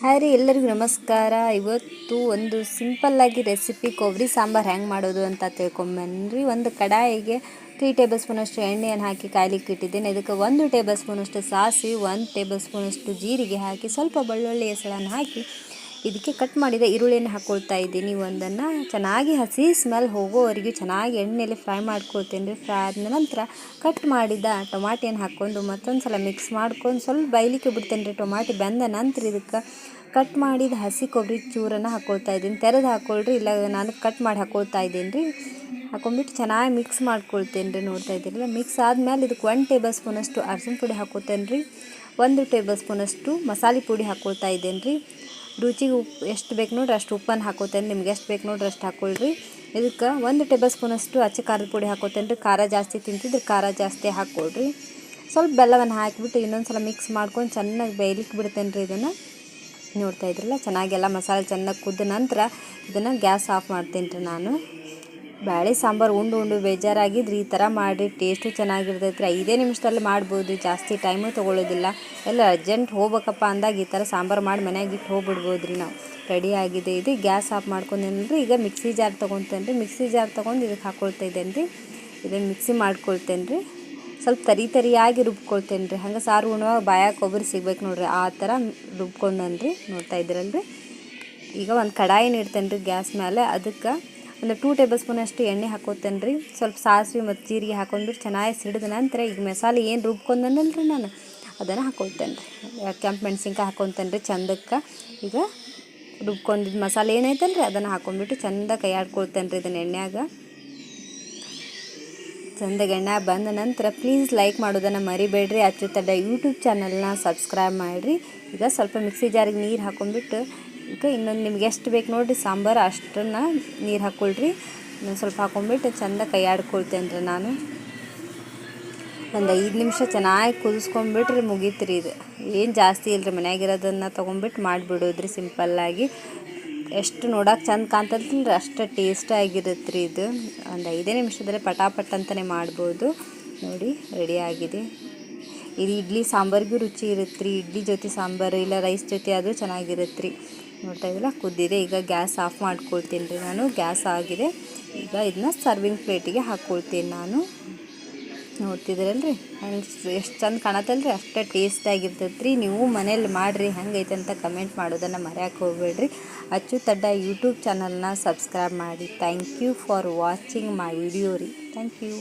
Hi ರೀ, ಎಲ್ಲರಿಗೂ ನಮಸ್ಕಾರ. ಇವತ್ತು ಒಂದು ಸಿಂಪಲ್ಲಾಗಿ ರೆಸಿಪಿ ಕೊಬ್ಬರಿ ಸಾಂಬಾರು ಹೆಂಗೆ ಮಾಡೋದು ಅಂತ ತಿಳ್ಕೊಂಬನ್ರಿ. ಒಂದು ಕಡಾಯಿಗೆ 3 ಟೇಬಲ್ ಸ್ಪೂನಷ್ಟು ಎಣ್ಣೆಯನ್ನು ಹಾಕಿ ಕಾಯ್ಲಿಕ್ಕೆ ಇಟ್ಟಿದ್ದೇನೆ. ಇದಕ್ಕೆ 1 ಟೇಬಲ್ ಸ್ಪೂನಷ್ಟು ಸಾಸಿವೆ, 1 ಟೇಬಲ್ ಸ್ಪೂನಷ್ಟು ಜೀರಿಗೆ ಹಾಕಿ ಸ್ವಲ್ಪ ಬೆಳ್ಳುಳ್ಳಿ ಹೆಸಳನ್ನು ಹಾಕಿ ಇದಕ್ಕೆ ಕಟ್ ಮಾಡಿದ ಈರುಳ್ಳಿಯನ್ನು ಹಾಕ್ಕೊಳ್ತಾ ಇದ್ದೀನಿ. ಒಂದನ್ನು ಚೆನ್ನಾಗಿ ಹಸಿ ಸ್ಮೆಲ್ ಹೋಗೋವರೆಗೂ ಚೆನ್ನಾಗಿ ಎಣ್ಣೆಯಲ್ಲಿ ಫ್ರೈ ಮಾಡ್ಕೊಳ್ತೇನೆ ರೀ. ಫ್ರೈ ಆದ ನಂತರ ಕಟ್ ಮಾಡಿದ ಟೊಮಾಟಿಯನ್ನು ಹಾಕ್ಕೊಂಡು ಮತ್ತೊಂದು ಸಲ ಮಿಕ್ಸ್ ಮಾಡ್ಕೊಂಡು ಸ್ವಲ್ಪ ಬೈಲಿಕ್ಕೆ ಬಿಡ್ತೇನೆ ರೀ. ಟೊಮಾಟಿ ಬೆಂದ ನಂತರ ಇದಕ್ಕೆ ಕಟ್ ಮಾಡಿದ ಹಸಿ ಕೊಬ್ಬರಿ ಚೂರನ್ನು ಹಾಕ್ಕೊಳ್ತಾ ಇದ್ದೀನಿ. ತೆರೆದು ಹಾಕ್ಕೊಳ್ರಿ, ಇಲ್ಲ ನಾನು ಕಟ್ ಮಾಡಿ ಹಾಕ್ಕೊಳ್ತಾ ಇದ್ದೀನಿ ರೀ. ಹಾಕೊಂಡ್ಬಿಟ್ಟು ಚೆನ್ನಾಗಿ ಮಿಕ್ಸ್ ಮಾಡ್ಕೊಳ್ತೇನೆ ರೀ. ನೋಡ್ತಾ ಇದ್ದೀರಲ್ಲ, ಮಿಕ್ಸ್ ಆದಮೇಲೆ ಇದಕ್ಕೆ 1 ಟೇಬಲ್ ಸ್ಪೂನಷ್ಟು ಅರಸಿನ ಪುಡಿ ಹಾಕ್ಕೊಳ್ತೇನೆ ರೀ. 1 ಟೇಬಲ್ ಸ್ಪೂನಷ್ಟು ಮಸಾಲೆ ಪುಡಿ ಹಾಕ್ಕೊಳ್ತಾ ಇದ್ದೇನೆ ರೀ. ರುಚಿಗೆ ಉಪ್ಪು ಎಷ್ಟು ಬೇಕು ನೋಡ್ರಿ ಅಷ್ಟು ಉಪ್ಪನ್ನು ಹಾಕ್ಕೊತೇನೆ. ನಿಮ್ಗೆ ಎಷ್ಟು ಬೇಕು ನೋಡ್ರಿ ಅಷ್ಟು ಹಾಕ್ಕೊಳ್ರಿ. ಇದಕ್ಕೆ 1 ಟೇಬಲ್ ಸ್ಪೂನಷ್ಟು ಅಚ್ಚ ಖಾರದ ಪುಡಿ ಹಾಕ್ಕೊತೇನೆ ರೀ. ಖಾರ ಜಾಸ್ತಿ ತಿಂತಿದ್ರೆ ಖಾರ ಜಾಸ್ತಿ ಹಾಕ್ಕೊಳ್ರಿ. ಸ್ವಲ್ಪ ಬೆಲ್ಲವನ್ನು ಹಾಕಿಬಿಟ್ಟು ಇನ್ನೊಂದು ಸಲ ಮಿಕ್ಸ್ ಮಾಡ್ಕೊಂಡು ಚೆನ್ನಾಗಿ ಬೇಯಲಿಕ್ಕೆ ಬಿಡ್ತೇನೆ ರೀ. ಇದನ್ನು ನೋಡ್ತಾ ಇದ್ರಲ್ಲ, ಚೆನ್ನಾಗೆಲ್ಲ ಮಸಾಲೆ ಚೆನ್ನಾಗಿ ಕುದ್ದ ನಂತರ ಇದನ್ನು ಗ್ಯಾಸ್ ಆಫ್ ಮಾಡ್ತೇನೆ ರೀ. ನಾನು ಬೇಳೆ ಸಾಂಬಾರು ಉಂಡು ಬೇಜಾರಾಗಿದ್ರೆ ಈ ಥರ ಮಾಡಿರಿ, ಟೇಸ್ಟು ಚೆನ್ನಾಗಿರ್ತೈತೆ ರೀ. 5 ನಿಮಿಷದಲ್ಲಿ ಮಾಡ್ಬೋದು, ಜಾಸ್ತಿ ಟೈಮು ತೊಗೊಳ್ಳೋದಿಲ್ಲ. ಎಲ್ಲ ಅರ್ಜೆಂಟ್ ಹೋಗ್ಬೇಕಪ್ಪ ಅಂದಾಗ ಈ ಥರ ಸಾಂಬಾರು ಮಾಡಿ ಮನೆಯಾಗ ಇಟ್ಟು ಹೋಗ್ಬಿಡ್ಬೋದು ರೀ. ನಾವು ರೆಡಿ ಆಗಿದೆ. ಇದು ಗ್ಯಾಸ್ ಆಫ್ ಮಾಡ್ಕೊಂಡೇನಿ ರೀ. ಈಗ ಮಿಕ್ಸಿ ಜಾರ್ ತೊಗೊತೇನೆ ರೀ. ಮಿಕ್ಸಿ ಜಾರ್ ತೊಗೊಂಡು ಇದಕ್ಕೆ ಹಾಕ್ಕೊಳ್ತಾ ಇದ್ದೇನೆ ರೀ. ಇದನ್ನು ಮಿಕ್ಸಿ ಮಾಡ್ಕೊಳ್ತೇನೆ ರೀ. ಸ್ವಲ್ಪ ತರಿಯಾಗಿ ರುಬ್ಕೊಳ್ತೇನೆ ರೀ. ಹಂಗೆ ಸಾರು ಉಣ್ಣುವಾಗ ಬಾಯಾಗ ಕೊಬ್ಬರಿ ಸಿಗ್ಬೇಕು ನೋಡ್ರಿ, ಆ ಥರ ರುಬ್ಕೊಂಡೇನೆ ರೀ. ನೋಡ್ತಾ ಇದ್ದೀರಲ್ರಿ. ಈಗ ಒಂದು ಕಡಾಯಿನ ಇಡ್ತೇನೆ ರೀ ಗ್ಯಾಸ್ ಮೇಲೆ. ಅದಕ್ಕೆ ಒಂದು 2 ಟೇಬಲ್ ಸ್ಪೂನಷ್ಟು ಎಣ್ಣೆ ಹಾಕ್ಕೊತೇನೆ ರೀ. ಸ್ವಲ್ಪ ಸಾಸಿವೆ ಮತ್ತು ಜೀರಿಗೆ ಹಾಕೊಂಡ್ಬಿಟ್ಟು ಚೆನ್ನಾಗಿ ಸಿಡಿದ ನಂತರ ಈಗ ಮಸಾಲೆ ಏನು ರುಬ್ಕೊಂಡನಲ್ಲ ರೀ ನಾನು, ಅದನ್ನು ಹಾಕ್ಕೊಳ್ತೇನೆ ರೀ. ಕೆಂಪು ಮೆಣಸಿನ್ಕಾಯಿ ಹಾಕ್ಕೊತೇನೆ ರೀ ಚಂದಕ್ಕೆ. ಈಗ ರುಬ್ಕೊಂಡಿದ್ದು ಮಸಾಲೆ ಏನೈತಲ್ಲ ರೀ ಅದನ್ನು ಹಾಕ್ಕೊಂಡ್ಬಿಟ್ಟು ಚಂದ ಕೈ ಆಡ್ಕೊಳ್ತೇನೆ ರೀ. ಇದನ್ನು ಎಣ್ಣೆಯಾಗ ಚಂದಾಗಿ ಎಣ್ಣೆ ಬಂದ ನಂತರ ಪ್ಲೀಸ್ ಲೈಕ್ ಮಾಡೋದನ್ನು ಮರಿಬೇಡ್ರಿ. ಅಚ್ಚುತಡ್ಡ ಯೂಟ್ಯೂಬ್ ಚಾನಲ್ನ ಸಬ್ಸ್ಕ್ರೈಬ್ ಮಾಡಿರಿ. ಈಗ ಸ್ವಲ್ಪ ಮಿಕ್ಸಿ ಜಾರಿಗೆ ನೀರು ಹಾಕ್ಕೊಂಡ್ಬಿಟ್ಟು ಈಗ ಇನ್ನೊಂದು ನಿಮ್ಗೆ ಎಷ್ಟು ಬೇಕು ನೋಡಿರಿ ಸಾಂಬಾರು ಅಷ್ಟನ್ನು ನೀರು ಹಾಕ್ಕೊಳ್ರಿ. ಇನ್ನೊಂದು ಸ್ವಲ್ಪ ಹಾಕ್ಕೊಂಡ್ಬಿಟ್ಟು ಚಂದ ಕೈ ಆಡ್ಕೊಳ್ತೇನೆ ರೀ. ನಾನು ಒಂದು 5 ನಿಮಿಷ ಚೆನ್ನಾಗಿ ಕುದಿಸ್ಕೊಂಡ್ಬಿಟ್ರೆ ಮುಗೀತು ರೀ. ಇದು ಏನು ಜಾಸ್ತಿ ಇಲ್ಲರಿ, ಮನ್ಯಾಗಿರೋದನ್ನು ತೊಗೊಂಡ್ಬಿಟ್ಟು ಮಾಡಿಬಿಡೋದ್ರಿ ಸಿಂಪಲ್ಲಾಗಿ. ಎಷ್ಟು ನೋಡೋಕೆ ಚಂದ ಕಾಣ್ತದಲ್ಲ ರೀ ಅಷ್ಟು ಟೇಸ್ಟಾಗಿರುತ್ತೆ ರೀ. ಇದು ಒಂದು 5 ನಿಮಿಷದಲ್ಲಿ ಪಟಾಪಟ್ ಅಂತಲೇ ಮಾಡ್ಬೋದು. ನೋಡಿ ರೆಡಿ ಆಗಿದೆ. ಇದು ಇಡ್ಲಿ ಸಾಂಬಾರಿಗೂ ರುಚಿ ಇರುತ್ತೆ ರೀ. ಇಡ್ಲಿ ಜೊತೆ ಸಾಂಬಾರು ಇಲ್ಲ ರೈಸ್ ಜೊತೆ ಅದು ಚೆನ್ನಾಗಿರುತ್ತೆ ರೀ. ನೋಡ್ತಾ ಇದ್ದಿಲ್ಲ, ಕುದ್ದಿದೆ. ಈಗ ಗ್ಯಾಸ್ ಆಫ್ ಮಾಡ್ಕೊಳ್ತೀನಿ ರೀ. ನಾನು ಗ್ಯಾಸ್ ಆಗಿದೆ. ಈಗ ಇದನ್ನ ಸರ್ವಿಂಗ್ ಪ್ಲೇಟಿಗೆ ಹಾಕ್ಕೊಳ್ತೀನಿ ನಾನು. ನೋಡ್ತಿದ್ದೀರಲ್ರಿ ಎಷ್ಟು ಚಂದ ಕಾಣತ್ತಲ್ಲ ರೀ, ಅಷ್ಟೇ ಟೇಸ್ಟಾಗಿರ್ತೈತೆ ರೀ. ನೀವು ಮನೇಲಿ ಮಾಡಿರಿ, ಹೆಂಗೈತೆ ಅಂತ ಕಮೆಂಟ್ ಮಾಡೋದನ್ನು ಮರೆಯೋಕೆ ಹೋಗಬೇಡ್ರಿ. ಅಚ್ಚುತಡ್ಡ ಯೂಟ್ಯೂಬ್ ಚಾನಲ್ನ ಸಬ್ಸ್ಕ್ರೈಬ್ ಮಾಡಿ. Thank you for watching my video ರೀ. Thank you.